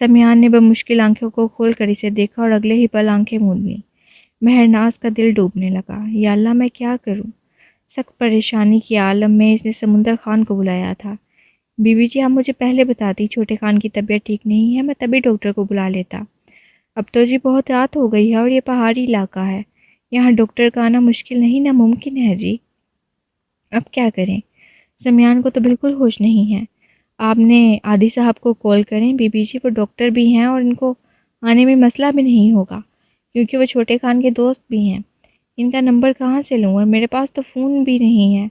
سمیان نے بمشکل آنکھوں کو کھول کر اسے دیکھا اور اگلے ہی پل آنکھیں موند لیں۔ مہرناز کا دل ڈوبنے لگا۔ یا اللہ میں کیا کروں؟ سخت پریشانی کی عالم میں اس نے سمندر خان کو بلایا تھا۔ بی بی جی آپ مجھے پہلے بتاتی، چھوٹے خان کی طبیعت ٹھیک نہیں ہے، میں تبھی ڈاکٹر کو بلا لیتا۔ اب تو جی بہت رات ہو گئی ہے اور یہ پہاڑی علاقہ ہے، یہاں ڈاکٹر کا آنا مشکل نہیں ناممکن ہے جی۔ اب کیا کریں؟ سمیان کو تو بالکل ہوش نہیں ہے۔ آپ نے عادی صاحب کو کال کریں، بی بی جی وہ ڈاکٹر بھی ہیں اور ان کو آنے میں مسئلہ بھی نہیں ہوگا کیونکہ وہ چھوٹے خان کے دوست بھی ہیں۔ ان کا نمبر کہاں سے لوں اور میرے پاس تو فون بھی نہیں ہے۔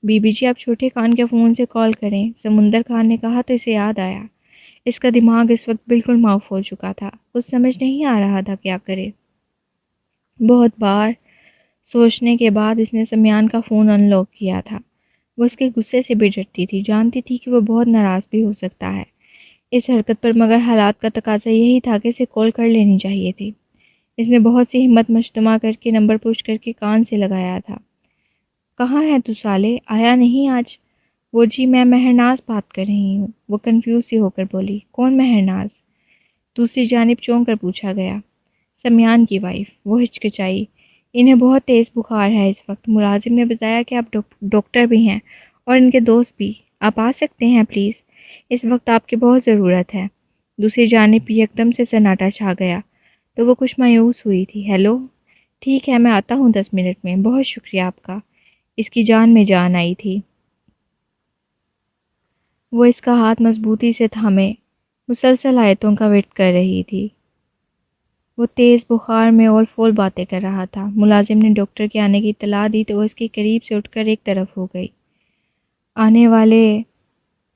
بی بی جی آپ چھوٹے خان کے فون سے کال کریں، سمندر خان نے کہا تو اسے یاد آیا۔ اس کا دماغ اس وقت بالکل معاف ہو چکا تھا، کچھ سمجھ نہیں آ رہا تھا کیا کرے۔ بہت بار سوچنے کے بعد اس نے سمیان کا فون ان لاک کیا تھا۔ وہ اس کے غصے سے بھی ڈرتی تھی، جانتی تھی کہ وہ بہت ناراض بھی ہو سکتا ہے اس حرکت پر، مگر حالات کا تقاضا یہی تھا کہ اسے کال کر لینی چاہیے تھی۔ اس نے بہت سی ہمت مجتمع کر کے نمبر پوچھ کر کے کان سے لگایا تھا۔ کہاں ہے تو سالے، آیا نہیں آج؟ وہ جی میں مہرناز بات کر رہی ہوں، وہ کنفیوز سی ہو کر بولی۔ کون مہرناز؟ دوسری جانب چونک کر پوچھا گیا۔ سمیان کی وائف۔ وہ ہچکچائی۔ انہیں بہت تیز بخار ہے اس وقت، ملازم نے بتایا کہ آپ ڈاکٹر بھی ہیں اور ان کے دوست بھی، آپ آ سکتے ہیں پلیز، اس وقت آپ کی بہت ضرورت ہے۔ دوسری جانب یکدم سے سناٹا چھا گیا تو وہ کچھ مایوس ہوئی تھی۔ ہیلو، ٹھیک ہے میں آتا ہوں 10 منٹ میں، بہت شکریہ آپ کا۔ اس کی جان میں جان آئی تھی۔ وہ اس کا ہاتھ مضبوطی سے تھامے مسلسل آیتوں کا ورد کر رہی تھی۔ وہ تیز بخار میں اور فول باتیں کر رہا تھا۔ ملازم نے ڈاکٹر کے آنے کی اطلاع دی تو وہ اس کے قریب سے اٹھ کر ایک طرف ہو گئی۔ آنے والے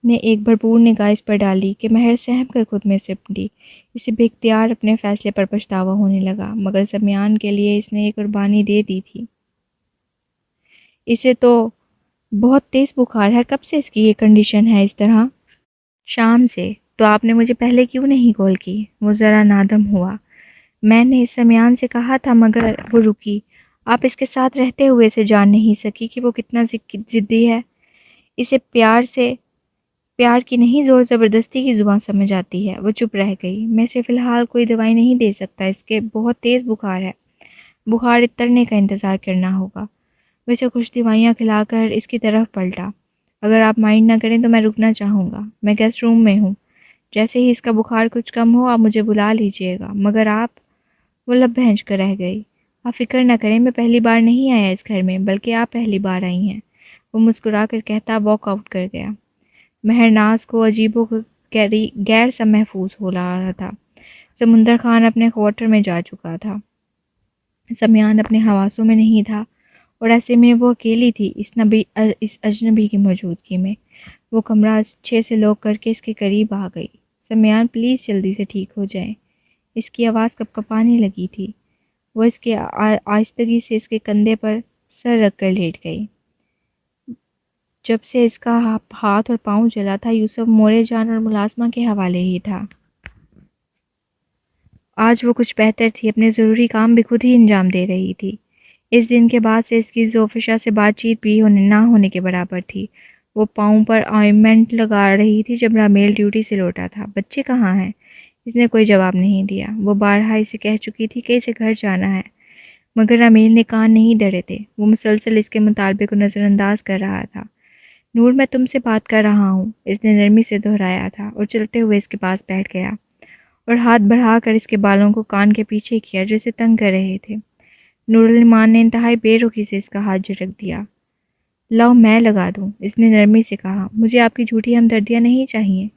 نے ایک بھرپور نگاہ اس پر ڈالی کہ مہر سہم کر خود میں سمٹی۔ اسے بے اختیار اپنے فیصلے پر پچھتاوا ہونے لگا، مگر سمیان کے لیے اس نے ایک قربانی دے دی تھی۔ اسے تو بہت تیز بخار ہے، کب سے اس کی یہ کنڈیشن ہے اس طرح؟ شام سے۔ تو آپ نے مجھے پہلے کیوں نہیں کال کی؟ وہ ذرا نادم ہوا۔ میں نے سمیان سے کہا تھا مگر وہ رکی۔ آپ اس کے ساتھ رہتے ہوئے سے جان نہیں سکی کہ وہ کتنا ضدی ہے۔ اسے پیار کی نہیں زور زبردستی کی زبان سمجھ آتی ہے۔ وہ چپ رہ گئی۔ میں اسے فی الحال کوئی دوائی نہیں دے سکتا، اس کے بہت تیز بخار ہے، بخار اترنے کا انتظار کرنا ہوگا۔ ویسے کچھ دوائیاں کھلا کر اس کی طرف پلٹا۔ اگر آپ مائنڈ نہ کریں تو میں رکنا چاہوں گا، میں گیسٹ روم میں ہوں، جیسے ہی اس کا بخار کچھ کم ہو آپ مجھے بلا لیجئے گا۔ مگر آپ، وہ لب بھینچ کر رہ گئی۔ آپ فکر نہ کریں، میں پہلی بار نہیں آیا اس گھر میں، بلکہ آپ پہلی بار آئی ہیں، وہ مسکرا کر کہتا واک آؤٹ کر گیا۔ مہرناز کو عجیب و غیر سا محفوظ ہو رہا تھا۔ سمندر خان اپنے کوارٹر میں جا چکا تھا، سمیان اپنے حواسوں میں نہیں تھا، اور ایسے میں وہ اکیلی تھی اس اجنبی کی موجودگی میں۔ وہ کمرہ اچھے سے لاک کر کے اس کے قریب آ گئی۔ سمیان پلیز جلدی سے ٹھیک ہو جائیں۔ اس کی آواز کپ کپانے لگی تھی۔ وہ اس کے آہستگی سے اس کے کندھے پر سر رکھ کر لیٹ گئی۔ جب سے اس کا ہاتھ اور پاؤں جلا تھا یوسف مورے جان اور ملازمہ کے حوالے ہی تھا۔ آج وہ کچھ بہتر تھی، اپنے ضروری کام بھی خود ہی انجام دے رہی تھی۔ اس دن کے بعد سے اس کی زوفشا سے بات چیت بھی نہ ہونے کے برابر تھی۔ وہ پاؤں پر آئنمنٹ لگا رہی تھی جب رامیل ڈیوٹی سے لوٹا تھا۔ بچے کہاں ہیں؟ اس نے کوئی جواب نہیں دیا۔ وہ بارہا اسے کہہ چکی تھی کہ اسے گھر جانا ہے، مگر رامیل نے کان نہیں دھرے تھے۔ وہ مسلسل اس کے مطالبے کو نظر انداز کر رہا تھا۔ نور میں تم سے بات کر رہا ہوں، اس نے نرمی سے دہرایا تھا اور چلتے ہوئے اس کے پاس بیٹھ گیا اور ہاتھ بڑھا کر اس کے بالوں کو کان کے پیچھے کیا جو اسے تنگ کر رہے تھے۔ نورالایمان نے انتہائی بے رخی سے اس کا ہاتھ جھٹک دیا۔ لاؤ میں لگا دوں، اس نے نرمی سے کہا۔ مجھے آپ کی جھوٹی ہمدردیاں نہیں چاہیے۔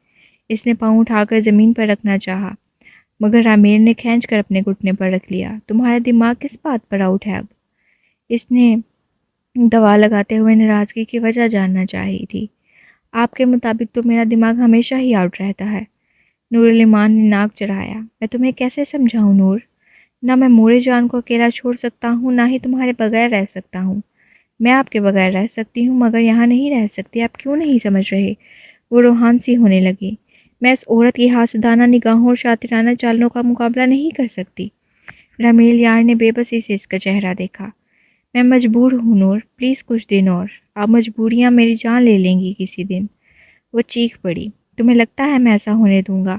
اس نے پاؤں اٹھا کر زمین پر رکھنا چاہا، مگر رامیل نے کھینچ کر اپنے گھٹنے پر رکھ لیا۔ تمہارا دماغ کس بات پر آؤٹ ہے اب؟ اس نے دوا لگاتے ہوئے ناراضگی کی وجہ جاننا چاہی تھی۔ آپ کے مطابق تو میرا دماغ ہمیشہ ہی آؤٹ رہتا ہے۔ نورالایمان نے ناک چڑھایا۔ میں تمہیں کیسے سمجھاؤں نور؟ نہ میں مورے جان کو اکیلا چھوڑ سکتا ہوں، نہ ہی تمہارے بغیر رہ سکتا ہوں۔ میں آپ کے بغیر رہ سکتی ہوں مگر یہاں نہیں رہ سکتی، آپ کیوں نہیں سمجھ رہے؟ وہ روحان سی ہونے لگی۔ میں اس عورت کی حاسدانہ نگاہوں اور شاطرانہ چالوں کا مقابلہ نہیں کر سکتی۔ رامیل یار نے بے بسی سے اس کا چہرہ دیکھا۔ میں مجبور ہوں نور، پلیز کچھ دن اور، آپ مجبوریاں میری جان لے لیں گی کسی دن۔ وہ چیخ پڑی۔ تمہیں لگتا ہے میں ایسا ہونے دوں گا؟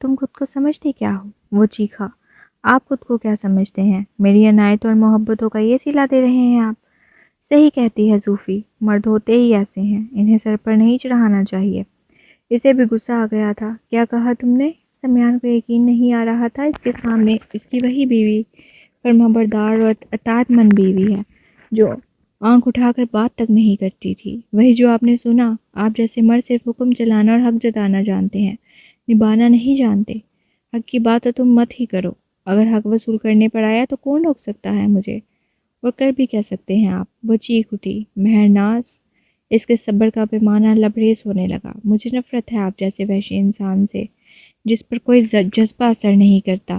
تم خود کو سمجھتے کیا ہو؟ وہ چیخا۔ آپ خود کو کیا سمجھتے ہیں؟ میری عنایت اور محبتوں کا یہ صلہ دے رہے ہیں آپ؟ صحیح کہتی ہے زوفی، مرد ہوتے ہی ایسے ہیں، انہیں سر پر نہیں چڑھانا چاہیے۔ اسے بھی غصہ آ گیا تھا۔ کیا کہا تم نے؟ سمیان کو یقین نہیں آ رہا تھا، اس کے سامنے اس کی وہی بیوی، فرمانبردار اور اطاعت مند بیوی ہے جو آنکھ اٹھا کر بات تک نہیں کرتی تھی۔ وہی جو آپ نے سنا، آپ جیسے مرد صرف حکم چلانا اور حق جتانا جانتے ہیں، نبھانا نہیں جانتے۔ حق کی بات تو تم مت ہی کرو، اگر حق وصول کرنے پر آیا تو کون روک سکتا ہے مجھے؟ اور کر بھی کہہ سکتے ہیں آپ؟ وہ چیخ اٹھی۔ مہرناز، اس کے صبر کا پیمانہ لبریز ہونے لگا۔ مجھے نفرت ہے آپ جیسے وحشی انسان سے جس پر کوئی جذبہ اثر نہیں کرتا۔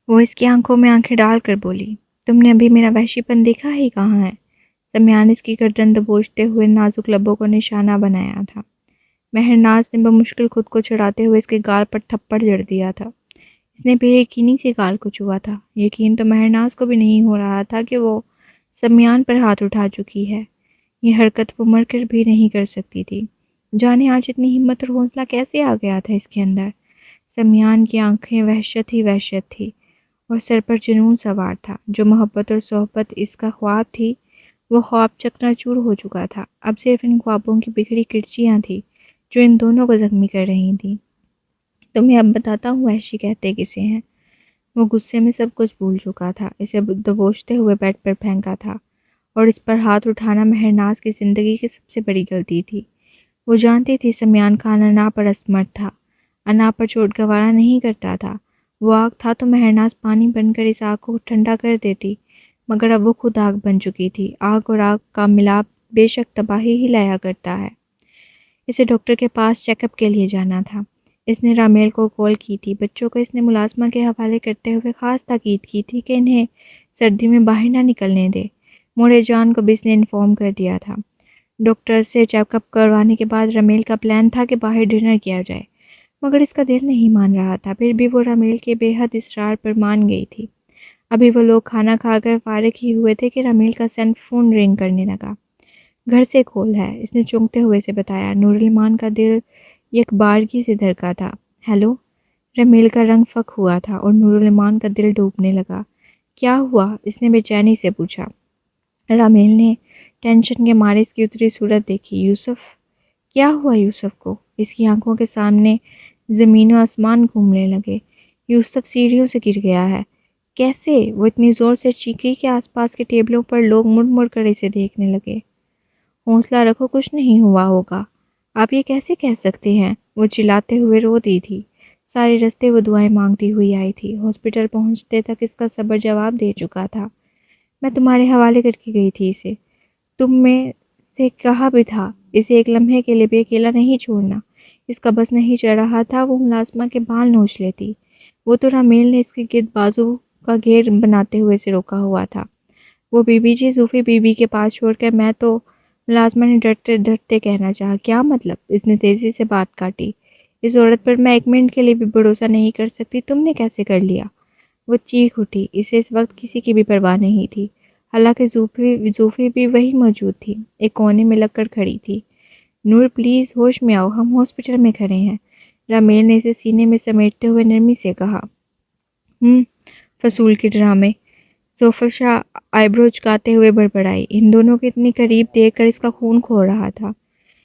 وہ اس کی آنکھوں میں آنکھیں ڈال کر بولی، تم نے ابھی میرا وحشی پن دیکھا ہی کہاں ہے؟ سمیان اس کی گردن دبوچتے ہوئے نازک لبوں کو نشانہ بنایا تھا۔ مہرناز نے بمشکل خود کو چھڑاتے ہوئے اس کے گال پر تھپڑ جڑ دیا تھا۔ اس نے بے یقینی سے گال کو چھوا تھا۔ یقین تو مہرناز کو بھی نہیں ہو رہا تھا کہ وہ سمیان پر ہاتھ اٹھا چکی ہے۔ یہ حرکت وہ مر کر بھی نہیں کر سکتی تھی۔ جانے آج اتنی ہمت اور حوصلہ کیسے آ گیا تھا اس کے اندر؟ سمیان کی آنکھیں وحشت ہی وحشت تھی اور سر پر جنون سوار تھا۔ جو محبت اور صحبت اس کا خواب تھی، وہ خواب چکنا چور ہو چکا تھا۔ اب صرف ان خوابوں کی بکھری کرچیاں تھیں جو ان دونوں کو زخمی کر رہی تھیں۔ تمہیں اب بتاتا ہوں وحشی کہتے کسے ہیں۔ وہ غصے میں سب کچھ بھول چکا تھا۔ اسے دبوچتے ہوئے بیڈ پر پھینکا تھا اور اس پر ہاتھ اٹھانا مہرناز کی زندگی کی سب سے بڑی غلطی تھی۔ وہ جانتی تھی سمیان خان انا پر اسمرتھ تھا، انا پر چوٹ گوارا نہیں کرتا تھا۔ وہ آگ تھا تو مہرناز پانی بن کر اس آگ کو ٹھنڈا کر دیتی، مگر اب وہ خود آگ بن چکی تھی۔ آگ اور آگ کا ملاپ بے شک تباہی ہی لایا کرتا ہے۔ اسے ڈاکٹر کے پاس چیک اپ کے لیے جانا تھا۔ اس نے رامیل کو کال کی تھی۔ بچوں کو اس نے ملازمہ کے حوالے کرتے ہوئے خاص تاکید کی تھی کہ انہیں سردی میں باہر نہ نکلنے دے۔ موڑے جان کو بھی اس نے انفارم کر دیا تھا۔ ڈاکٹر سے چیک اپ کروانے کے بعد رامیل کا پلان تھا کہ باہر ڈنر کیا جائے، مگر اس کا دل نہیں مان رہا تھا۔ پھر بھی وہ رامیل کے بے حد اصرار پر مان گئی تھی۔ ابھی وہ لوگ کھانا کھا کر فارغ ہی ہوئے تھے کہ رامیل کا سیل فون رنگ کرنے لگا۔ گھر سے کال ہے، اس نے چونکتے ہوئے سے بتایا۔ نورالایمان کا دل یک بارگی سے دھڑکا تھا۔ ہیلو؟ رامیل کا رنگ فک ہوا تھا اور نورالایمان کا دل ڈوبنے لگا۔ کیا ہوا؟ اس نے بے چینی سے پوچھا۔ رامیل نے ٹینشن کے مارے اس کی اتری صورت دیکھی۔ یوسف؟ کیا ہوا یوسف کو؟ اس کی آنکھوں کے سامنے زمین و آسمان گھومنے لگے۔ یوسف سیڑھیوں سے گر گیا ہے۔ کیسے؟ وہ اتنی زور سے چیخی کہ آس پاس کے ٹیبلوں پر لوگ مڑ مڑ کر اسے دیکھنے لگے۔ حوصلہ رکھو، کچھ نہیں ہوا ہوگا۔ آپ یہ کیسے کہہ سکتے ہیں؟ وہ چلاتے ہوئے رو دی تھی۔ سارے رستے وہ دعائیں مانگتی ہوئی آئی تھی۔ ہاسپٹل پہنچتے تک اس کا صبر جواب دے چکا تھا۔ میں تمہارے حوالے کر کے گئی تھی اسے، تم میں سے کہا بھی تھا اسے ایک لمحے کے لیے بھی اکیلا نہیں چھوڑنا۔ اس کا بس نہیں چڑھ رہا تھا، وہ ملازمہ کے بال نوچ لیتی۔ وہ تو رامیل نے اس کے گرد بازو کا گھیر بناتے ہوئے سے روکا ہوا تھا۔ وہ بی بی جی زوفی بی بی کے پاس چھوڑ کر میں تو، ملازمہ نے ڈرتے ڈرتے کہنا چاہا۔ کیا مطلب؟ اس نے تیزی سے بات کاٹی۔ اس عورت پر میں ایک منٹ کے لیے بھی بھروسہ نہیں کر سکتی، تم نے کیسے کر لیا؟ وہ چیخ اٹھی۔ اسے اس وقت کسی کی بھی پرواہ نہیں تھی، حالانکہ زوفی بھی وہی موجود تھی، ایک کونے میں لگ کر کھڑی تھی۔ نور پلیز ہوش میں آؤ، ہم ہاسپٹل میں کھڑے ہیں، رامیل نے اسے سینے میں سمیٹتے ہوئے نرمی سے کہا۔ فضول کے ڈرامے، زوفشا آئی برو چکاتے ہوئے بڑبڑائی۔ ان دونوں کے اتنی قریب دیکھ کر اس کا خون کھول رہا تھا۔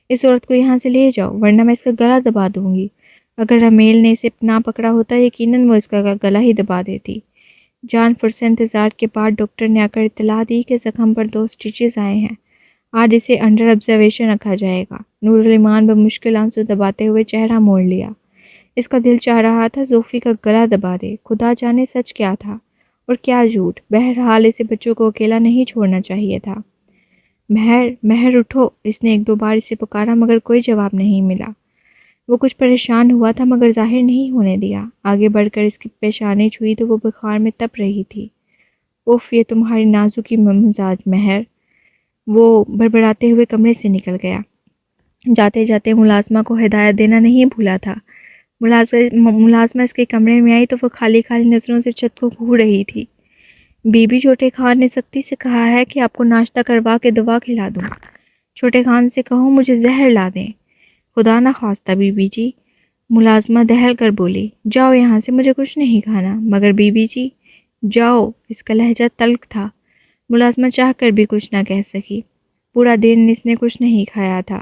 اس عورت کو یہاں سے لے جاؤ ورنہ میں اس کا گلا دبا دوں گی۔ اگر رامیل نے اسے نہ پکڑا ہوتا یقیناً وہ اس کا گلا ہی دبا دیتی۔ جان فرسے انتظار کے بعد ڈاکٹر نے آ کر اطلاع دی کہ زخم پر 2 سٹیچز آئے ہیں، آج اسے انڈر آبزرویشن رکھا جائے گا۔ نورالایمان بمشکل آنسو دباتے ہوئے چہرہ موڑ لیا۔ اس کا دل چاہ رہا تھا زوفی کا گلا دبا دے۔ خدا جانے سچ کیا تھا اور کیا جھوٹ۔ بہرحال اسے بچوں کو اکیلا نہیں چھوڑنا چاہیے تھا۔ مہر اٹھو، اس نے 1-2 بار اسے پکارا مگر کوئی جواب نہیں ملا۔ وہ کچھ پریشان ہوا تھا مگر ظاہر نہیں ہونے دیا۔ آگے بڑھ کر اس کی پیشانی چھوئی تو وہ بخار میں تپ رہی تھی۔ اف، یہ تمہاری نازکی مزاج مہر۔ وہ بڑبڑاتے ہوئے کمرے سے نکل گیا۔ جاتے جاتے ملازمہ کو ہدایت دینا نہیں بھولا تھا۔ ملازمہ اس کے کمرے میں آئی تو وہ خالی خالی نظروں سے چھت کو گھور رہی تھی۔ بی بی، چھوٹے خان نے سختی سے کہا ہے کہ آپ کو ناشتہ کروا کے دوا کھلا دوں۔ چھوٹے خان سے کہو مجھے زہر لا دیں۔ خدا نہ خواستہ بی بی جی۔ ملازمہ دہل کر بولی، جاؤ یہاں سے، مجھے کچھ نہیں کھانا۔ مگر بی بی جی، جاؤ۔ اس کا لہجہ تلخ تھا۔ ملازمہ چاہ کر بھی کچھ نہ کہہ سکی۔ پورا دن اس نے کچھ نہیں کھایا تھا۔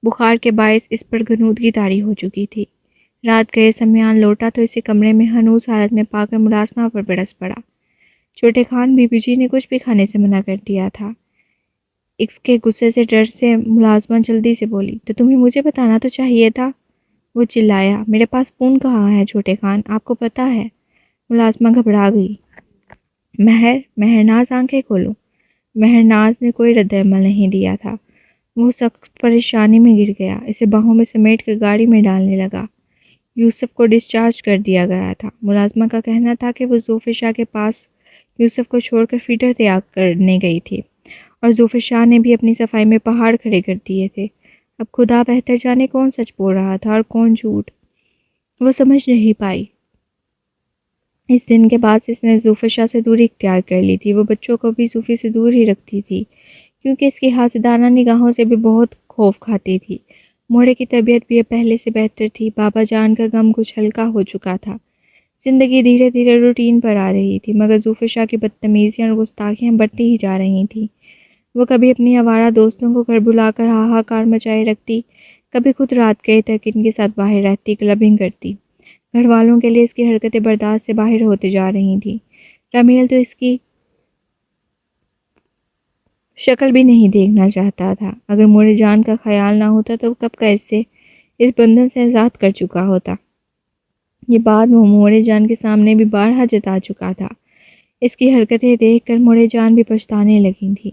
بخار کے باعث اس پر غنودگی طاری ہو چکی تھی۔ رات گئے سمیان لوٹا تو اسے کمرے میں ہنوز حالت میں پا کر ملازمہ پر برس پڑا۔ چھوٹے خان بی بی جی نے کچھ بھی کھانے سے منع کر دیا تھا۔ اس کے غصے سے ڈر سے ملازمہ جلدی سے بولی، تو تمہیں مجھے بتانا تو چاہیے تھا۔ وہ چلایا، میرے پاس فون کہاں ہے چھوٹے خان، آپ کو پتہ ہے؟ ملازمہ گھبرا گئی۔ مہرناز آنکھیں کھولو۔ مہرناز نے کوئی رد عمل نہیں دیا تھا۔ وہ سخت پریشانی میں گر گیا، اسے باہوں میں سمیٹ کر گاڑی میں ڈالنے لگا۔ یوسف کو ڈسچارج کر دیا گیا تھا۔ ملازمہ کا کہنا تھا کہ وہ ظفر شاہ کے پاس یوسف کو چھوڑ کر فیڈر تیار کرنے گئی تھی، اور ظفر شاہ نے بھی اپنی صفائی میں پہاڑ کھڑے کر دیے تھے۔ اب خدا بہتر جانے کون سچ بول رہا تھا اور کون جھوٹ، وہ سمجھ نہیں پائی۔ اس دن کے بعد اس نے ظفر شاہ سے دوری اختیار کر لی تھی۔ وہ بچوں کو بھی ظفر سے دور ہی رکھتی تھی، کیونکہ اس کی حاسدانہ نگاہوں سے بھی بہت خوف کھاتی تھی۔ موڑے کی طبیعت بھی اب پہلے سے بہتر تھی۔ بابا جان کا غم کچھ ہلکا ہو چکا تھا۔ زندگی دھیرے دھیرے روٹین پر آ رہی تھی، مگر ظفر شاہ کی بدتمیزیاں اور گستاخیاں بڑھتی ہی جا رہی تھیں۔ وہ کبھی اپنی آوارہ دوستوں کو گھر بلا کر ہاہاکار مچائے رکھتی، کبھی خود رات گئے تک ان کے ساتھ باہر رہتی، کلبنگ کرتی۔ گھر والوں کے لیے اس کی حرکتیں برداشت سے باہر ہوتے جا رہی تھیں۔ رامیل تو اس کی شکل بھی نہیں دیکھنا چاہتا تھا۔ اگر موڑے جان کا خیال نہ ہوتا تو وہ کب کا اس بندھن سے آزاد کر چکا ہوتا۔ یہ بات وہ موڑے جان کے سامنے بھی بارہا جتا چکا تھا۔ اس کی حرکتیں دیکھ کر موڑے جان بھی پچھتانے لگی تھی۔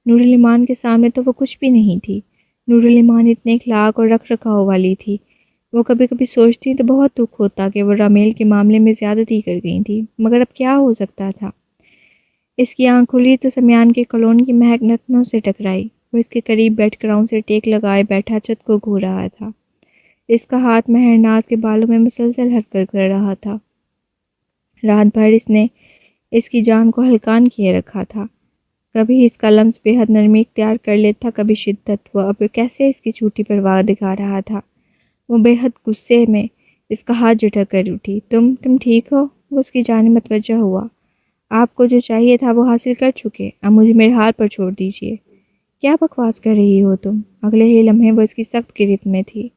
نور الایمان کے سامنے تو وہ کچھ بھی نہیں تھی۔ نور الایمان اتنے اخلاق اور رکھ رکھاؤ والی تھی۔ وہ کبھی کبھی سوچتی تو بہت دکھ ہوتا کہ وہ رامیل کے معاملے میں زیادتی کر گئی تھی، مگر اب کیا ہو سکتا تھا؟ اس کی آنکھ کھلی تو سمیان کے کولون کی مہک نتنوں سے ٹکرائی۔ وہ اس کے قریب بیٹھ گراؤنڈ سے ٹیک لگائے بیٹھا چھت کو گھو رہا تھا۔ اس کا ہاتھ مہرناز کے بالوں میں مسلسل حرکت کر رہا تھا۔ رات بھر اس نے اس کی جان کو ہلکان کیے رکھا تھا۔ کبھی اس کا لمس بے حد نرمی اختیار کر لیتا، کبھی شدت۔ وہ اب کیسے اس کی چھوٹی پرواہ دکھا رہا تھا۔ وہ بے حد غصے میں اس کا ہاتھ جھٹک کر اٹھی۔ تم ٹھیک ہو؟ وہ اس کی جانب متوجہ ہوا۔ آپ کو جو چاہیے تھا وہ حاصل کر چکے، اب مجھے میرے حال پر چھوڑ دیجیے۔ کیا بکواس کر رہی ہو تم؟ اگلے ہی لمحے وہ اس کی سخت گرفت میں تھی۔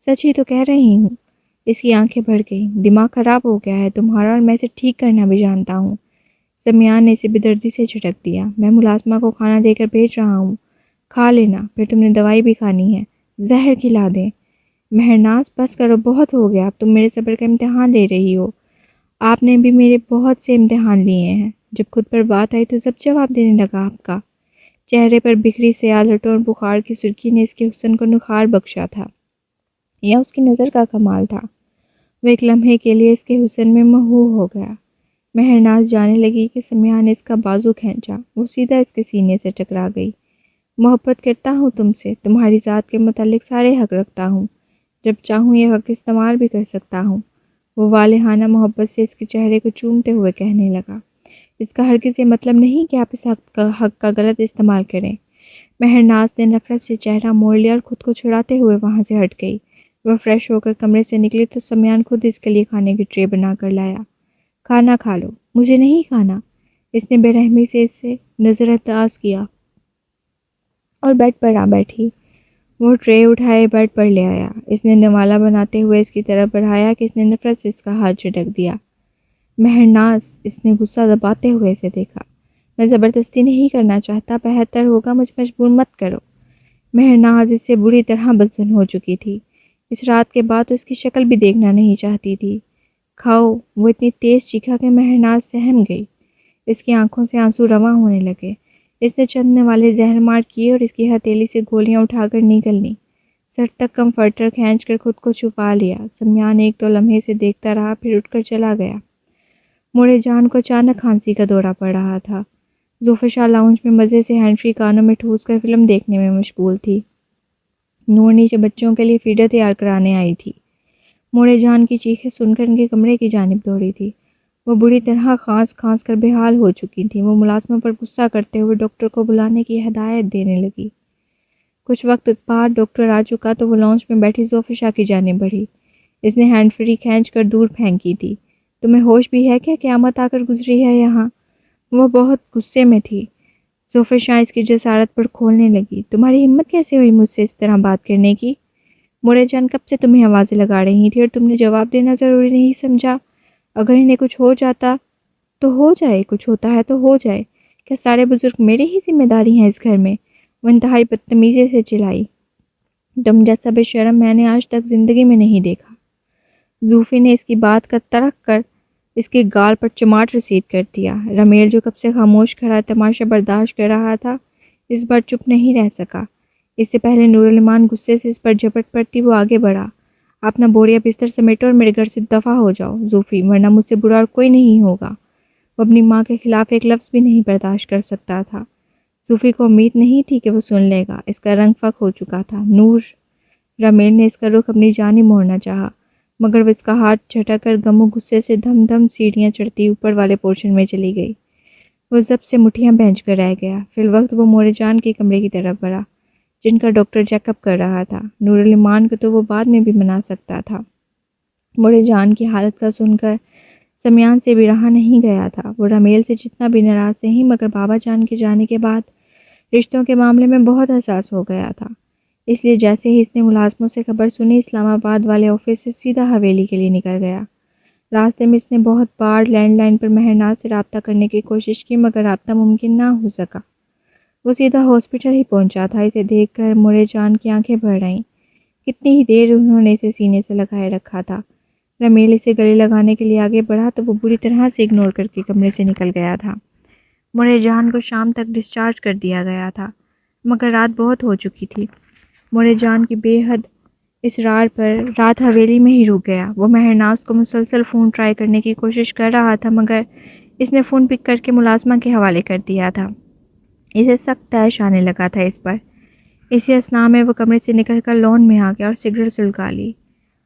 سچ ہی تو کہہ رہی ہوں۔ اس کی آنکھیں بھر گئیں۔ دماغ خراب ہو گیا ہے تمہارا، اور میں اسے ٹھیک کرنا بھی جانتا ہوں۔ سمیان نے اسے بےدردی سے جھٹک دیا۔ میں ملازمہ کو کھانا دے کر بھیج رہا ہوں، کھا لینا، پھر تم نے دوائی بھی کھانی ہے، زہر کھلا دیں۔ مہرناز بس کرو، بہت ہو گیا، اب تم میرے صبر کا امتحان لے رہی ہو۔ آپ نے بھی میرے بہت سے امتحان لیے ہیں۔ جب خود پر بات آئی تو سب جواب دینے لگا آپ کا۔ چہرے پر بکھری سیال ہٹوں اور بخار کی سرخی نے اس کے حسن کو نکھار بخشا تھا، یا اس کی نظر کا کمال تھا۔ وہ ایک لمحے کے لیے اس کے حسن میں محو ہو گیا۔ مہرناز جانے لگی کہ سمیان نے اس کا بازو کھینچا۔ وہ سیدھا اس کے سینے سے ٹکرا گئی۔ محبت کرتا ہوں تم سے، تمہاری ذات کے متعلق سارے حق رکھتا ہوں، جب چاہوں یہ حق استعمال بھی کر سکتا ہوں۔ وہ والہانہ محبت سے اس کے چہرے کو چومتے ہوئے کہنے لگا، اس کا ہرگز یہ مطلب نہیں کہ آپ اس حق کا غلط استعمال کریں۔ مہرناز نے نفرت سے چہرہ موڑ لیا اور خود کو چھڑاتے ہوئے وہاں سے ہٹ گئی۔ وہ فریش ہو کر کمرے سے نکلی تو سمیان خود اس کے لیے کھانے کی ٹرے بنا کر لایا۔ کھانا کھا لو۔ مجھے نہیں کھانا۔ اس نے بے رحمی سے اسے نظر انداز کیا اور بیڈ پر آ بیٹھی۔ وہ ٹرے اٹھائے بیڈ پر لے آیا۔ اس نے نوالا بناتے ہوئے اس کی طرف بڑھایا کہ اس نے نفرت سے اس کا ہاتھ جھٹک دیا۔ مہرناز، اس نے غصہ دباتے ہوئے اسے دیکھا، میں زبردستی نہیں کرنا چاہتا، بہتر ہوگا مجھ مجبور مت کرو۔ مہرناز اس سے بری طرح بدظن ہو چکی تھی۔ اس رات کے بعد تو اس کی شکل بھی دیکھنا نہیں چاہتی تھی۔ کھاؤ۔ وہ اتنی تیز چیخا کہ مہرناز سہم گئی۔ اس کی آنکھوں سے آنسو رواں ہونے لگے۔ اس نے چند نوالے زہر مار کیے اور اس کی ہتھیلی سے گولیاں اٹھا کر نگل لیں۔ سر تک کمفرٹر کھینچ کر خود کو چھپا لیا۔ سمیان ایک دو لمحے سے دیکھتا رہا، پھر اٹھ کر چلا گیا۔ موڑے جان کو اچانک کھانسی کا دورہ پڑ رہا تھا۔ ظفر شاہ لاؤنج میں مزے سے ہینڈ فری کانوں میں ٹھوس کر فلم دیکھنے میں مشغول تھی۔ نور نیچے بچوں کے لیے فیڈر تیار کرانے آئی تھی۔ موڑے جان کی چیخیں سن کر ان کے کمرے کی جانب دوڑی تھی۔ وہ بری طرح کھانس کھانس کر بے حال ہو چکی تھی۔ وہ ملازمہ پر غصہ کرتے ہوئے ڈاکٹر کو بلانے کی ہدایت دینے لگی۔ کچھ وقت بعد ڈاکٹر آ چکا تو وہ لاؤنج میں بیٹھی ظفر شاہ کی جانب بڑھی۔ اس نے ہینڈ فری کھینچ کر دور پھینکی تھی۔ تمہیں ہوش بھی ہے کیا؟ قیامت آ کر گزری ہے یہاں؟ وہ بہت غصے میں تھی۔ ظفر شاہ اس کی جسارت پر کھولنے لگی۔ تمہاری ہمت کیسے ہوئی مجھ سے اس طرح بات کرنے کی؟ موڑے جان کب سے تمہیں آوازیں لگا رہی تھی اور تم نے جواب دینا ضروری نہیں سمجھا؟ اگر انہیں کچھ ہو جاتا تو ہو جائے، کچھ ہوتا ہے تو ہو جائے، کیا سارے بزرگ میری ہی ذمہ داری ہیں اس گھر میں؟ وہ انتہائی بدتمیزی سے چلائی۔ تم جیسا بے شرم میں نے آج تک زندگی میں نہیں دیکھا۔ زوفی نے اس کی بات کا ترک کر اس کے گال پر چماٹ رسید کر دیا۔ رمیل جو کب سے خاموش کھڑا تماشا برداشت کر رہا تھا، اس بار چپ نہیں رہ سکا۔ اس سے پہلے نورالایمان غصے سے اس پر جھپٹ پڑتی وہ آگے بڑھا۔ اپنا بوریا بستر سمیٹو اور میرے گھر سے دفع ہو جاؤ زوفی، ورنہ مجھ سے برا اور کوئی نہیں ہوگا۔ وہ اپنی ماں کے خلاف ایک لفظ بھی نہیں برداشت کر سکتا تھا۔ زوفی کو امید نہیں تھی کہ وہ سن لے گا، اس کا رنگ فک ہو چکا تھا۔ نور! رمیل نے اس کا رخ اپنی جانب موڑنا چاہا، مگر وہ اس کا ہاتھ جھٹک کر غم و غصے سے دم دم سیڑھیاں چڑھتی اوپر والے پورشن میں چلی گئی۔ وہ ضبط سے مٹھیاں بھینچ کر رہ گیا۔ فی الوقت وہ موڑے جان کے کمرے کی طرف بڑھا، جن کا ڈاکٹر چیک اپ کر رہا تھا۔ نورالایمان کو تو وہ بعد میں بھی منا سکتا تھا۔ موڑے جان کی حالت کا سن کر سمیان سے بھی رہا نہیں گیا تھا۔ وہ رمیل سے جتنا بھی ناراض نہیں، مگر بابا جان کے جانے کے بعد رشتوں کے معاملے میں بہت حساس ہو گیا تھا۔ اس لیے جیسے ہی اس نے ملازموں سے خبر سنی، اسلام آباد والے آفس سے سیدھا حویلی کے لیے نکل گیا۔ راستے میں اس نے بہت بار لینڈ لائن پر مہرناز سے رابطہ کرنے کی کوشش کی، مگر رابطہ ممکن نہ ہو سکا۔ وہ سیدھا ہاسپٹل ہی پہنچا تھا۔ اسے دیکھ کر موڑے جان کی آنکھیں بھر آئیں۔ کتنی ہی دیر انہوں نے اسے سینے سے لگائے رکھا تھا۔ رمیل اسے گلے لگانے کے لیے آگے بڑھا تو وہ بری طرح سے اگنور کر کے کمرے سے نکل گیا تھا۔ موڑے جان کو شام تک ڈسچارج کر دیا گیا تھا، مگر رات بہت ہو چکی تھی۔ موڑے جان کی بے حد اصرار پر رات حویلی میں ہی رک گیا۔ وہ مہرناز کو مسلسل فون ٹرائی کرنے کی کوشش کر رہا تھا، مگر اس نے فون پک کر کے ملازمہ کے حوالے کر دیا تھا۔ اسے سخت طیش آنے لگا تھا اس پر۔ اسی اثناء میں وہ کمرے سے نکل کر لان میں آ گیا اور سگریٹ سلگا لی۔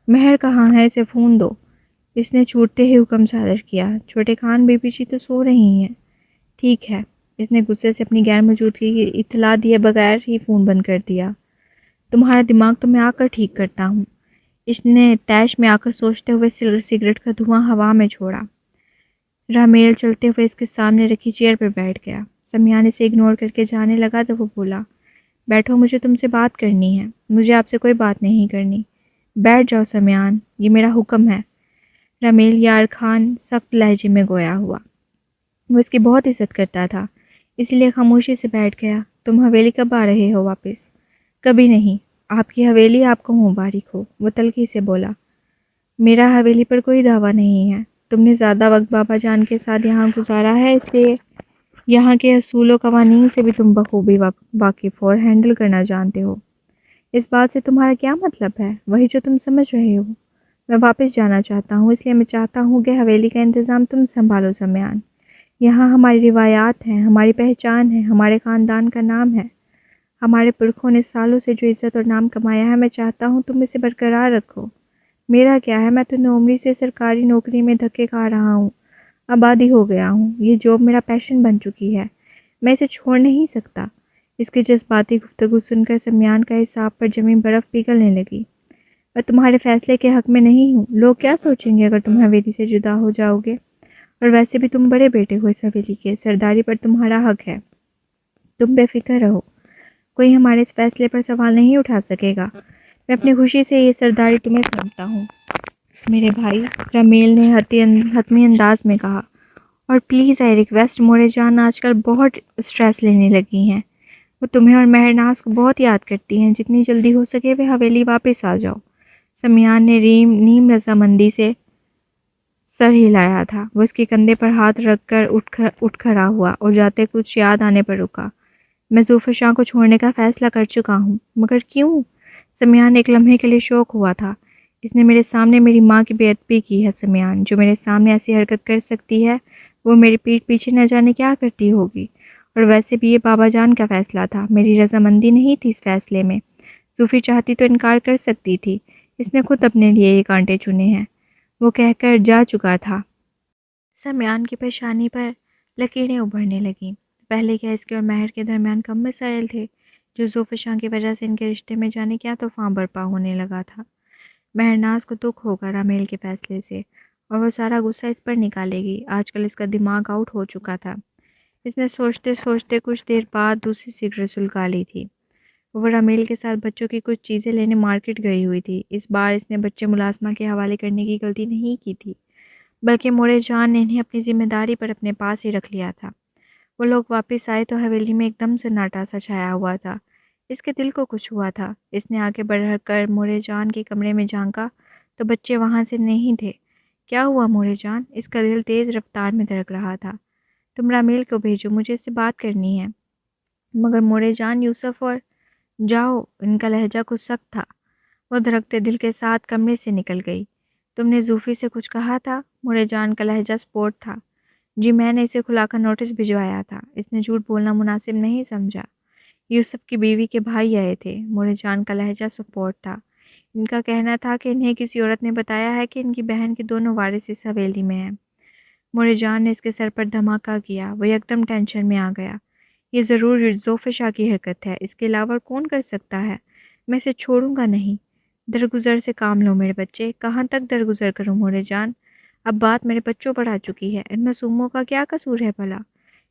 مہر کہاں ہے؟ اسے فون دو، اس نے چھوٹتے ہی حکم صادر کیا۔ چھوٹے خان بی بی جی تو سو رہی ہیں۔ ٹھیک ہے، اس نے غصے سے اپنی غیر موجودگی کی اطلاع دیے بغیر ہی فون بند کر دیا۔ تمہارا دماغ تو میں آ کر ٹھیک کرتا ہوں، اس نے طیش میں آ کر سوچتے ہوئے سگریٹ کا دھواں ہوا میں چھوڑا۔ رمیل چلتے ہوئے اس کے سامنے رکھی چیئر پر بیٹھ گیا۔ سمیان اسے اگنور کر کے جانے لگا تو وہ بولا، بیٹھو، مجھے تم سے بات کرنی ہے۔ مجھے آپ سے کوئی بات نہیں کرنی۔ بیٹھ جاؤ سمیان، یہ میرا حکم ہے۔ رمیل یار خان سخت لہجے میں گویا ہوا۔ وہ اس کی بہت عزت کرتا تھا، اس لیے خاموشی سے بیٹھ گیا۔ تم حویلی کب آ رہے ہو واپس؟ کبھی نہیں۔ آپ کی حویلی آپ کو مبارک ہو، وہ تلخی سے بولا۔ میرا حویلی پر کوئی دعویٰ نہیں ہے۔ تم نے زیادہ وقت بابا جان کے ساتھ یہاں گزارا ہے، اس لیے یہاں کے اصول و قوانین سے بھی تم بخوبی واقف ہو اور ہینڈل کرنا جانتے ہو۔ اس بات سے تمہارا کیا مطلب ہے؟ وہی جو تم سمجھ رہے ہو۔ میں واپس جانا چاہتا ہوں، اس لیے میں چاہتا ہوں کہ حویلی کا انتظام تم سنبھالو سمیان۔ یہاں ہماری روایات ہیں، ہماری پہچان ہے، ہمارے خاندان کا نام ہے۔ ہمارے پرکھوں نے سالوں سے جو عزت اور نام کمایا ہے، میں چاہتا ہوں تم اسے برقرار رکھو۔ میرا کیا ہے، میں تو نوعمری سے سرکاری نوکری میں دھکے کھا رہا ہوں، آبادی ہو گیا ہوں۔ یہ جاب میرا پیشن بن چکی ہے، میں اسے چھوڑ نہیں سکتا۔ اس کی جذباتی گفتگو سن کر سمیان کا حساب پر جمی برف پگھلنے لگی۔ میں تمہارے فیصلے کے حق میں نہیں ہوں۔ لوگ کیا سوچیں گے اگر تم حویلی سے جدا ہو جاؤ گے؟ اور ویسے بھی تم بڑے بیٹے ہو اس حویلی کے، سرداری پر تمہارا حق ہے۔ تم بے فکر رہو، کوئی ہمارے اس فیصلے پر سوال نہیں اٹھا سکے گا۔ میں اپنی خوشی سے یہ سرداری تمہیں سونپتا ہوں میرے بھائی، رمیل نے حتمی انداز میں کہا۔ اور پلیز آئی ریکویسٹ، موڑے جان آج کل بہت اسٹریس لینے لگی ہیں۔ وہ تمہیں اور مہرناز کو بہت یاد کرتی ہیں۔ جتنی جلدی ہو سکے وہ حویلی واپس آ جاؤ۔ سمیان نے نیم رضامندی سے سر ہلایا تھا۔ وہ اس کے کندھے پر ہاتھ رکھ کر اٹھ کھڑا ہوا اور جاتے کچھ یاد آنے پر رکا۔ میں ظفر شاہ کو چھوڑنے کا فیصلہ کر چکا ہوں۔ مگر کیوں؟ سمیان ایک لمحے کے لیے شوق ہوا تھا۔ اس نے میرے سامنے میری ماں کی بے ادبی کی ہے سمیان۔ جو میرے سامنے ایسی حرکت کر سکتی ہے، وہ میری پیٹھ پیچھے نہ جانے کیا کرتی ہوگی۔ اور ویسے بھی یہ بابا جان کا فیصلہ تھا، میری رضامندی نہیں تھی اس فیصلے میں۔ صوفی چاہتی تو انکار کر سکتی تھی، اس نے خود اپنے لیے یہ کانٹے چنے ہیں، وہ کہہ کر جا چکا تھا۔ سمیان کی پیشانی پر لکیریں ابھرنے لگیں۔ پہلے کیا اس کے اور مہر کے درمیان کم مسائل تھے، جو ظفر شاہ کی وجہ سے ان کے رشتے میں جانے کیا طوفان برپا ہونے لگا تھا۔ مہرناز کو دکھ ہوگا رامیل کے فیصلے سے اور وہ سارا غصہ اس پر نکالے گی۔ آج کل اس کا دماغ آؤٹ ہو چکا تھا۔ اس نے سوچتے سوچتے کچھ دیر بعد دوسری سگریٹ سلگا لی تھی۔ وہ رامیل کے ساتھ بچوں کی کچھ چیزیں لینے مارکیٹ گئی ہوئی تھی۔ اس بار اس نے بچے ملازمہ کے حوالے کرنے کی غلطی نہیں کی تھی، بلکہ موڑے جان نے انہیں اپنی ذمہ داری پر اپنے پاس ہی رکھ لیا تھا۔ وہ لوگ واپس آئے تو حویلی میں ایک دم سناٹا سا چھایا ہوا تھا۔ اس کے دل کو کچھ ہوا تھا۔ اس نے آگے بڑھ کر موڑے جان کے کمرے میں جھانکا تو بچے وہاں سے نہیں تھے۔ کیا ہوا موڑے جان؟ اس کا دل تیز رفتار میں دھڑک رہا تھا۔ تم رامیل کو بھیجو، مجھے اس سے بات کرنی ہے۔ مگر موڑے جان، یوسف اور جاؤ۔ ان کا لہجہ کچھ سخت تھا۔ وہ دھڑکتے دل کے ساتھ کمرے سے نکل گئی۔ تم نے زوفی سے کچھ کہا تھا؟ موڑے جان کا لہجہ سپورٹ تھا۔ جی، میں نے اسے کھلا کر نوٹس بھجوایا تھا۔ اس نے جھوٹ بولنا مناسب نہیں سمجھا۔ یوسف کی بیوی کے بھائی آئے تھے۔ موڑے جان کا لہجہ سپورٹ تھا۔ ان کا کہنا تھا کہ انہیں کسی عورت نے بتایا ہے کہ ان کی بہن کے دونوں وارث اس حویلی میں ہیں۔ موڑے جان نے اس کے سر پر دھماکہ کیا۔ وہ یکدم ٹینشن میں آ گیا۔ یہ ضرور زوفی شاہ کی حرکت ہے۔ اس کے علاوہ کون کر سکتا ہے؟ میں اسے چھوڑوں گا نہیں۔ درگزر سے کام لو میرے بچے۔ کہاں تک درگزر کروں موڑے جان؟ اب بات میرے بچوں پر آ چکی ہے۔ ان معصوموں کا کیا قصور ہے بھلا؟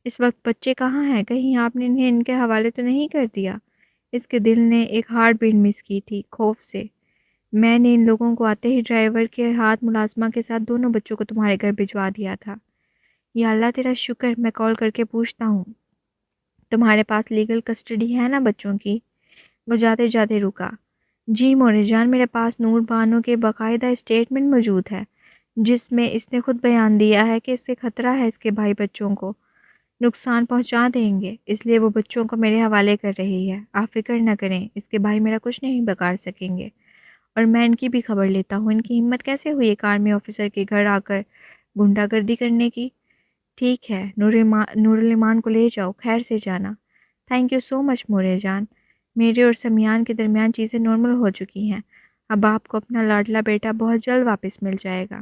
اس وقت بچے کہاں ہیں؟ کہیں آپ نے انہیں ان کے حوالے تو نہیں کر دیا؟ اس کے دل نے ایک ہارٹ بیٹ مس کی تھی خوف سے۔ میں نے ان لوگوں کو آتے ہی ڈرائیور کے ہاتھ ملازمہ کے ساتھ دونوں بچوں کو تمہارے گھر بھجوا دیا تھا۔ یا اللہ تیرا شکر، میں کال کر کے پوچھتا ہوں۔ تمہارے پاس لیگل کسٹڈی ہے نا بچوں کی؟ وہ جاتے جاتے رکا۔ جی موڑے جان، میرے پاس نور بانو کے باقاعدہ اسٹیٹمنٹ موجود ہے، جس میں اس نے خود بیان دیا ہے کہ اس سے خطرہ ہے اس کے بھائی بچوں کو نقصان پہنچا دیں گے، اس لیے وہ بچوں کو میرے حوالے کر رہی ہے۔ آپ فکر نہ کریں، اس کے بھائی میرا کچھ نہیں بگاڑ سکیں گے۔ اور میں ان کی بھی خبر لیتا ہوں۔ ان کی ہمت کیسے ہوئی ایک آرمی آفیسر کے گھر آ کر گنڈا گردی کرنے کی؟ ٹھیک ہے، نور الایمان کو لے جاؤ، خیر سے جانا۔ تھینک یو سو مچ موڑے جان۔ میرے اور سمیان کے درمیان چیزیں نارمل ہو چکی ہیں۔ اب آپ کو اپنا لاڈلا بیٹا بہت جلد واپس مل جائے گا،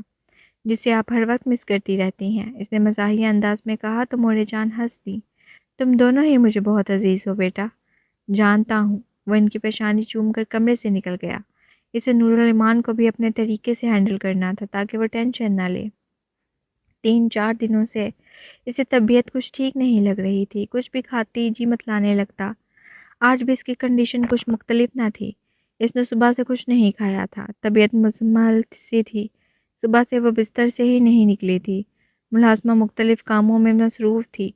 جسے آپ ہر وقت مس کرتی رہتی ہیں۔ اس نے مزاحیہ انداز میں کہا تو موڑے جان ہنس دی۔ تم دونوں ہی مجھے بہت عزیز ہو بیٹا۔ جانتا ہوں۔ وہ ان کی پیشانی چوم کر کمرے سے نکل گیا۔ اسے نور الایمان کو بھی اپنے طریقے سے ہینڈل کرنا تھا تاکہ وہ ٹینشن نہ لے۔ 3-4 دنوں سے اسے طبیعت کچھ ٹھیک نہیں لگ رہی تھی۔ کچھ بھی کھاتی جی متلانے لگتا۔ آج بھی اس کی کنڈیشن کچھ مختلف نہ تھی۔ اس نے صبح سے کچھ نہیں کھایا تھا۔ طبیعت مزمل سی تھی۔ صبح سے وہ بستر سے ہی نہیں نکلی تھی۔ ملازمہ مختلف کاموں میں مصروف تھی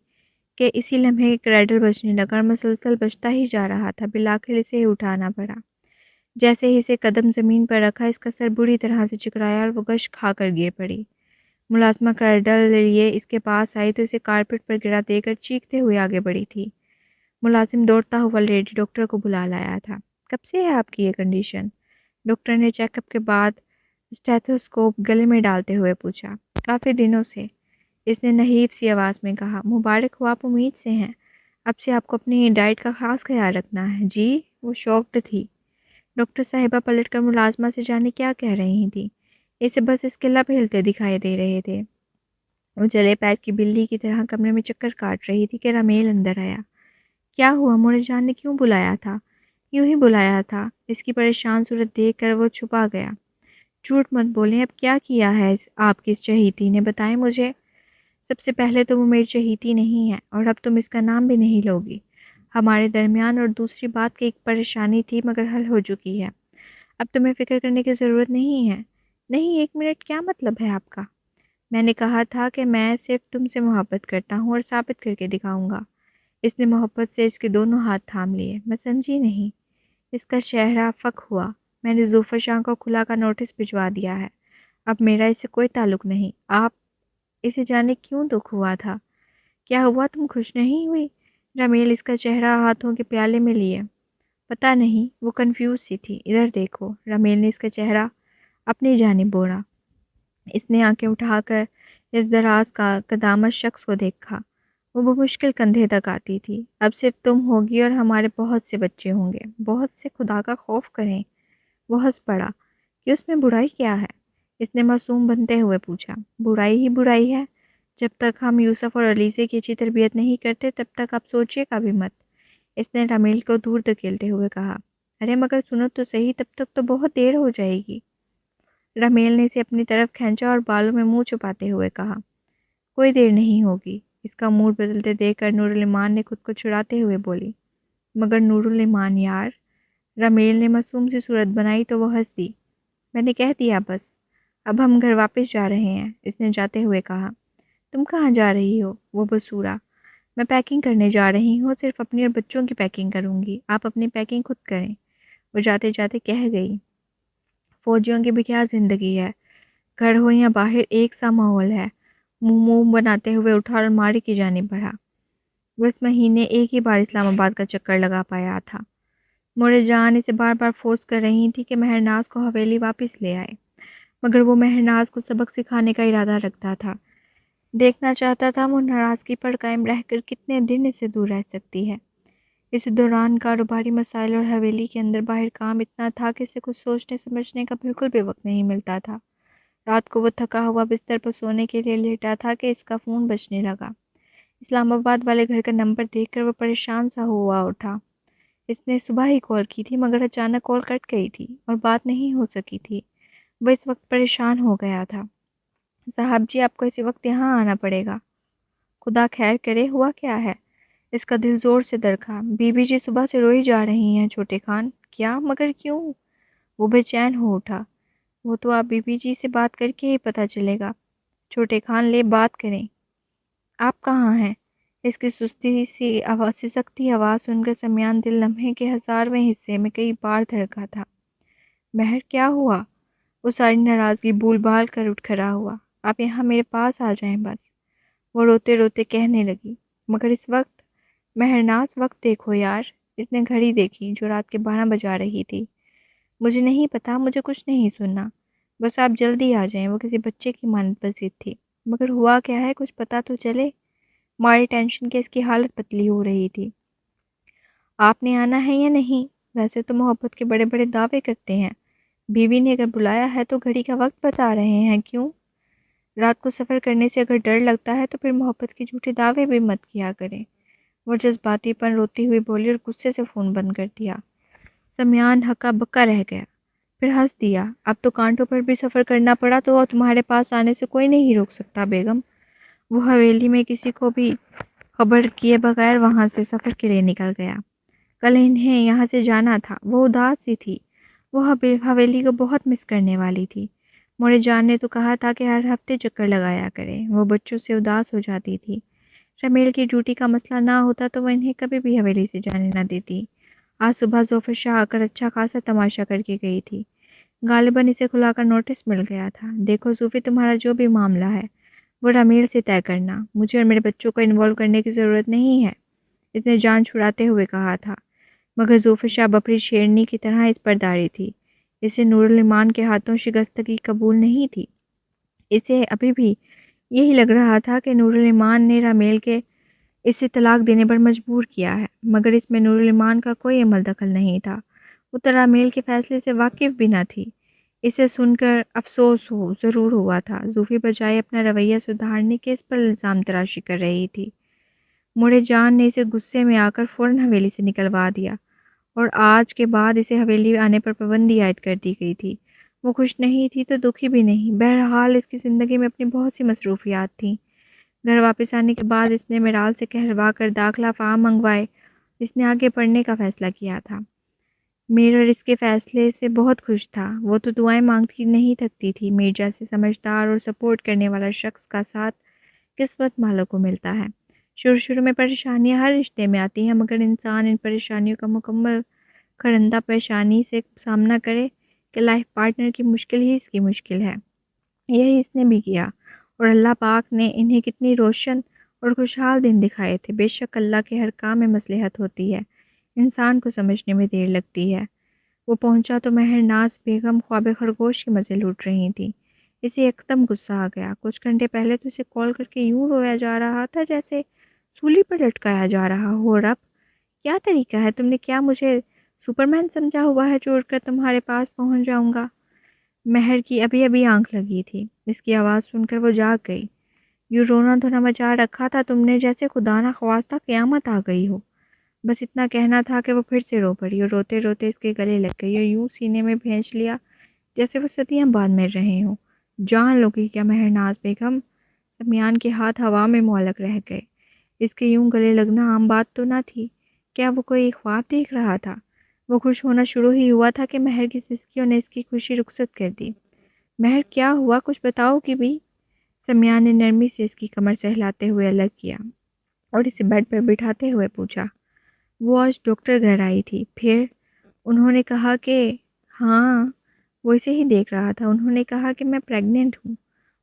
کہ اسی لمحے کریڈل بجنے لگا اور مسلسل بجتا ہی جا رہا تھا۔ بالآخر اسے اٹھانا پڑا۔ جیسے ہی اسے قدم زمین پر رکھا، اس کا سر بری طرح سے چکرایا اور وہ گش کھا کر گر پڑی۔ ملازمہ کریڈل لیے اس کے پاس آئی تو اسے کارپیٹ پر گرا دے کر چیختے ہوئے آگے بڑھی تھی۔ ملازم دوڑتا ہوا لیڈی ڈاکٹر کو بلا لایا تھا۔ کب سے ہے آپ کی یہ کنڈیشن؟ ڈاکٹر نے چیک اپ کے بعد اسٹیتھوسکوپ گلے میں ڈالتے ہوئے پوچھا۔ کافی دنوں سے، اس نے نحیب سی آواز میں کہا۔ مبارک ہو، آپ امید سے ہیں۔ اب سے آپ کو اپنی ڈائٹ کا خاص خیال رکھنا ہے۔ جی؟ وہ شاکڈ تھی۔ ڈاکٹر صاحبہ پلٹ کر ملازمہ سے جانے کیا کہہ رہی تھیں۔ اسے بس اس کے لب ہلتے دکھائی دے رہے تھے۔ وہ چلے پیر کی بلی کی طرح کمرے میں چکر کاٹ رہی تھی کہ رامیل اندر آیا۔ کیا ہوا؟ موڑے جان نے کیوں بلایا تھا؟ یوں ہی بلایا تھا۔ اس کی پریشان صورت دیکھ کر وہ چھپا گیا۔ جھوٹ مت بولیں، اب کیا کیا ہے آپ کی اس چہیتی نے؟ بتائیں مجھے۔ سب سے پہلے تو وہ میری چہیتی نہیں ہے، اور اب تم اس کا نام بھی نہیں لوگی ہمارے درمیان۔ اور دوسری بات کہ ایک پریشانی تھی مگر حل ہو چکی ہے۔ اب تمہیں فکر کرنے کی ضرورت نہیں ہے۔ نہیں، 1 منٹ، کیا مطلب ہے آپ کا؟ میں نے کہا تھا کہ میں صرف تم سے محبت کرتا ہوں اور ثابت کر کے دکھاؤں گا۔ اس نے محبت سے اس کے دونوں ہاتھ تھام لیے۔ میں سمجھی نہیں۔ اس کا چہرہ فک ہوا۔ میں نے ظفر شاہ کو کھلا کا نوٹس بھجوا دیا ہے۔ اب میرا اس سے کوئی تعلق نہیں۔ آپ اسے جانے کیوں دکھ ہوا تھا؟ کیا ہوا، تم خوش نہیں ہوئی؟ رامیل اس کا چہرہ ہاتھوں کے پیالے میں لیے۔ پتہ نہیں، وہ کنفیوز سی تھی۔ ادھر دیکھو۔ رامیل نے اس کا چہرہ اپنی جانب موڑا۔ اس نے آنکھیں اٹھا کر اس دراز کا قدامت شخص کو دیکھا۔ وہ بمشکل کندھے تک آتی تھی۔ اب صرف تم ہوگی اور ہمارے بہت سے بچے ہوں گے۔ بہت سے، خدا کا خوف کریں۔ وہ ہنس پڑا۔ کہ اس میں برائی کیا ہے؟ اس نے معصوم بنتے ہوئے پوچھا۔ برائی ہی برائی ہے۔ جب تک ہم یوسف اور علیزے کی اچھی تربیت نہیں کرتے تب تک آپ سوچیے گا بھی مت۔ اس نے رامیل کو دور دھکیلتے ہوئے کہا۔ ارے مگر سنو تو صحیح، تب تک تو بہت دیر ہو جائے گی۔ رمیل نے اسے اپنی طرف کھینچا اور بالوں میں منہ چھپاتے ہوئے کہا، کوئی دیر نہیں ہوگی۔ اس کا موڈ بدلتے دیکھ کر نور الایمان نے خود کو چھڑاتے ہوئے بولی، مگر نور الایمان یار۔ رمیل نے معصوم سی صورت بنائی تو وہ ہنس دی۔ میں نے کہہ دیا بس، اب ہم گھر واپس جا رہے ہیں، اس نے جاتے ہوئے کہا۔ تم کہاں جا رہی ہو؟ وہ بسورا۔ میں پیکنگ کرنے جا رہی ہوں، صرف اپنی اور بچوں کی پیکنگ کروں گی، آپ اپنی پیکنگ خود کریں۔ وہ جاتے جاتے کہہ گئی، فوجیوں کی بھی کیا زندگی ہے، گھر ہو یا باہر ایک سا ماحول ہے۔ منہ بناتے ہوئے اٹھا اور الماری کی جانب بڑھا۔ وہ اس مہینے ایک ہی بار اسلام آباد کا چکر لگا پایا تھا۔ موڑے جان اسے بار بار فورس کر رہی تھی کہ مہرناز کو حویلی واپس لے آئے، مگر وہ مہرناز کو سبق سکھانے کا ارادہ رکھتا تھا۔ دیکھنا چاہتا تھا وہ ناراضگی پر قائم رہ کر کتنے دن اسے دور رہ سکتی ہے۔ اس دوران کاروباری مسائل اور حویلی کے اندر باہر کام اتنا تھا کہ اسے کچھ سوچنے سمجھنے کا بالکل بھی وقت نہیں ملتا تھا۔ رات کو وہ تھکا ہوا بستر پر سونے کے لیے لیٹا تھا کہ اس کا فون بجنے لگا۔ اسلام آباد والے گھر کا نمبر دیکھ کر وہ پریشان سا ہوا اٹھا۔ اس نے صبح ہی کال کی تھی مگر اچانک کال کٹ گئی تھی اور بات نہیں ہو سکی تھی۔ وہ اس وقت پریشان ہو گیا تھا۔ صاحب جی، آپ کو اسی وقت یہاں آنا پڑے گا۔ خدا خیر کرے، ہوا کیا ہے؟ اس کا دل زور سے دھڑکا۔ بی بی جی صبح سے روئی جا رہی ہیں چھوٹے خان۔ کیا؟ مگر کیوں؟ وہ بے چین ہو اٹھا۔ وہ تو آپ بی بی جی سے بات کر کے ہی پتہ چلے گا۔ چھوٹے خان لے بات کریں۔ آپ کہاں ہیں؟ اس کی سسکتی آواز سن کر سمیان دل لمحے کے 1000ویں حصے میں کئی بار دھڑکا تھا۔ مہر، کیا ہوا؟ وہ ساری ناراضگی بھول بھال کر اٹھ کھڑا ہوا۔ آپ یہاں میرے پاس آ جائیں بس، وہ روتے روتے کہنے لگی۔ مگر اس وقت؟ مہرناز، وقت دیکھو یار۔ اس نے گھڑی دیکھی جو رات کے 12 بجا رہی تھی۔ مجھے نہیں پتا، مجھے کچھ نہیں سننا، بس آپ جلدی آ جائیں۔ وہ کسی بچے کی مانند بسیط تھی۔ مگر ہوا کیا ہے، کچھ پتا تو چلے۔ ماری ٹینشن کے اس کی حالت پتلی ہو رہی تھی۔ آپ نے آنا ہے یا نہیں؟ ویسے تو محبت کے بڑے بڑے دعوے کرتے ہیں، بیوی نے اگر بلایا ہے تو گھڑی کا وقت بتا رہے ہیں، کیوں؟ رات کو سفر کرنے سے اگر ڈر لگتا ہے تو پھر محبت کے جھوٹے دعوے بھی مت کیا کریں۔ وہ جذباتی پن روتی ہوئی بولی اور غصے سے فون بند کر دیا۔ سمیان ہکا بکا رہ گیا، پھر ہنس دیا۔ اب تو کانٹوں پر بھی سفر کرنا پڑا تو تمہارے پاس آنے سے کوئی نہیں روک سکتا بیگم۔ وہ حویلی میں کسی کو بھی خبر کیے بغیر وہاں سے سفر کے لیے نکل گیا۔ کل انہیں یہاں سے جانا تھا۔ وہ اداس سی تھی، وہ حویلی کو بہت مس کرنے والی تھی۔ موڑے جان نے تو کہا تھا کہ ہر ہفتے چکر لگایا کرے۔ وہ بچوں سے اداس ہو جاتی تھی۔ رمیل کی ڈیوٹی کا مسئلہ نہ ہوتا تو وہ انہیں کبھی بھی حویلی سے جانے نہ دیتی۔ آج صبح ظفر شاہ آ کر اچھا خاصا تماشا کر کے گئی تھی۔ غالباً اسے کھلا کر نوٹس مل گیا تھا۔ دیکھو صوفی، تمہارا جو بھی معاملہ ہے وہ رمیل سے طے کرنا، مجھے اور میرے بچوں کو انوالو کرنے کی ضرورت نہیں ہے، اس نے جان چھڑاتے ہوئے کہا تھا۔ مگر ظفر شاہ بپری شیرنی کی طرح اس پر داری تھی۔ اسے نور الایمان کے ہاتھوں شکستگی قبول نہیں تھی۔ اسے ابھی بھی یہی لگ رہا تھا کہ نور الایمان نے رمیل کے اسے طلاق دینے پر مجبور کیا ہے، مگر اس میں نور الایمان کا کوئی عمل دخل نہیں تھا۔ وہ تو رمیل کے فیصلے سے واقف بھی نہ تھی۔ اسے سن کر افسوس ضرور ہوا تھا۔ زوفی بجائے اپنا رویہ سدھارنے کے اس پر الزام تراشی کر رہی تھی۔ موڑے جان نے اسے غصے میں آ کر فوراً حویلی سے نکلوا دیا اور آج کے بعد اسے حویلی آنے پر پابندی عائد کر دی گئی تھی۔ وہ خوش نہیں تھی تو دکھی بھی نہیں۔ بہرحال اس کی زندگی میں اپنی بہت سی مصروفیات تھیں۔ گھر واپس آنے کے بعد اس نے میرال سے کہلوا کر داخلہ فارم منگوائے۔ اس نے آگے پڑھنے کا فیصلہ کیا تھا۔ میر اور اس کے فیصلے سے بہت خوش تھا۔ وہ تو دعائیں مانگتی نہیں تھکتی تھی۔ میر جیسے سمجھدار اور سپورٹ کرنے والا شخص کا ساتھ قسمت والوں کو ملتا ہے۔ شروع میں پریشانیاں ہر رشتے میں آتی ہیں، مگر انسان ان پریشانیوں کا مکمل خرندہ پیشانی سے سامنا کرے کہ لائف پارٹنر کی مشکل ہی اس کی مشکل ہے۔ یہی اس نے بھی کیا اور اللہ پاک نے انہیں کتنی روشن اور خوشحال دن دکھائے تھے۔ بے شک اللہ کے ہر کام میں مصلحت ہوتی ہے، انسان کو سمجھنے میں دیر لگتی ہے۔ وہ پہنچا تو مہرناز بیگم خواب خرگوش کے مزے لوٹ رہی تھی۔ اسے یکدم غصہ آ گیا۔ کچھ گھنٹے پہلے تو اسے کال کر کے یوں رویا جا رہا تھا جیسے سولی پر لٹکایا جا رہا ہو۔ رب، کیا طریقہ ہے؟ تم نے کیا مجھے سپرمین سمجھا ہوا ہے جو اڑ کر تمہارے پاس پہنچ جاؤں گا؟ مہر کی ابھی آنکھ لگی تھی۔ اس کی آواز سن کر وہ جاگ گئی۔ یوں رونا دھونا مچا رکھا تھا تم نے جیسے خدا نہ خواستہ قیامت آ گئی ہو۔ بس اتنا کہنا تھا کہ وہ پھر سے رو پڑی اور روتے روتے اس کے گلے لگ گئی اور یوں سینے میں بھینچ لیا جیسے وہ صدیاں بعد مر رہے ہوں۔ جان لو کہ کیا مہرناز بیگم۔ سمیان کے ہاتھ ہوا میں معلق رہ گئے۔ اس کے یوں گلے لگنا عام بات تو نہ تھی۔ کیا وہ کوئی خواب دیکھ رہا تھا؟ وہ خوش ہونا شروع ہی ہوا تھا کہ مہر کی سسکیوں نے اس کی خوشی رخصت کر دی۔ مہر کیا ہوا، کچھ بتاؤ کہ بھی؟ سمیان نے نرمی سے اس کی کمر سہلاتے ہوئے الگ کیا اور اسے بیڈ پر بٹھاتے ہوئے پوچھا۔ وہ آج ڈاکٹر گھر آئی تھی، پھر انہوں نے کہا کہ… ہاں، وہ اسے ہی دیکھ رہا تھا۔ انہوں نے کہا کہ میں پریگننٹ ہوں۔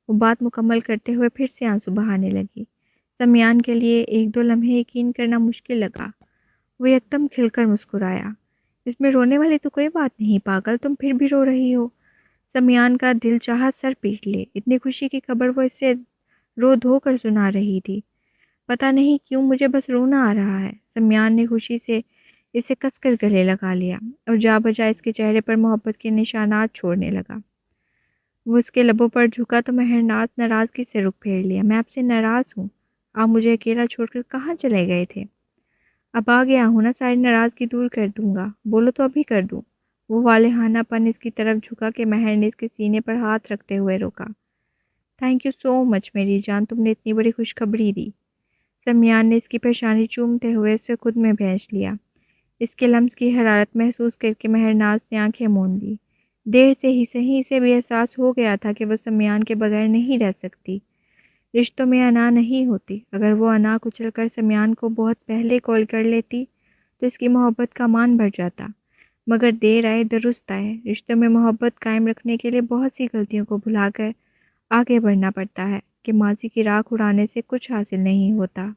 وہ بات مکمل کرتے ہوئے پھر سے آنسو بہانے لگی۔ سمیان کے لیے ایک دو لمحے یقین کرنا مشکل لگا۔ وہ یکدم کھل کر مسکرایا۔ اس میں رونے والی تو کوئی بات نہیں پاگل، تم پھر بھی رو رہی ہو۔ سمیان کا دل چاہا سر پیٹ لے، اتنی خوشی کی خبر وہ اسے رو دھو کر سنا رہی تھی۔ پتہ نہیں کیوں مجھے بس رونا آ رہا ہے۔ سمیان نے خوشی سے اسے کس کر گلے لگا لیا اور جا بجا اس کے چہرے پر محبت کے نشانات چھوڑنے لگا۔ وہ اس کے لبوں پر جھکا تو مہرناز ناراضگی سے رخ پھیر لیا۔ میں آپ سے ناراض ہوں۔ آپ مجھے اکیلا چھوڑ کر کہاں چلے گئے تھے؟ اب آ گیا ہوں نا، ساری ناراضگی دور کر دوں گا۔ بولو تو ابھی کر دوں۔ وہ والہانہ پن اس کی طرف جھکا کہ مہر نے اس کے سینے پر ہاتھ رکھتے ہوئے روکا۔ تھینک یو سو مچ میری جان، تم نے اتنی بڑی خوشخبری دی۔ سمیان نے اس کی پیشانی چومتے ہوئے اسے خود میں بھینچ لیا۔ اس کے لمس کی حرارت محسوس کر کے مہرناز نے آنکھیں موند لی۔ دیر سے ہی صحیح اسے بھی احساس ہو گیا تھا کہ وہ سمیان کے بغیر نہیں رہ سکتی۔ رشتوں میں انا نہیں ہوتی۔ اگر وہ انا کچل کر سمیان کو بہت پہلے کال کر لیتی تو اس کی محبت کا مان بڑھ جاتا۔ مگر دیر آئے درست آئے۔ رشتوں میں محبت قائم رکھنے کے لیے بہت سی غلطیوں کو بھلا کر آگے بڑھنا پڑتا ہے کہ ماضی کی راکھ اڑانے سے کچھ حاصل نہیں ہوتا۔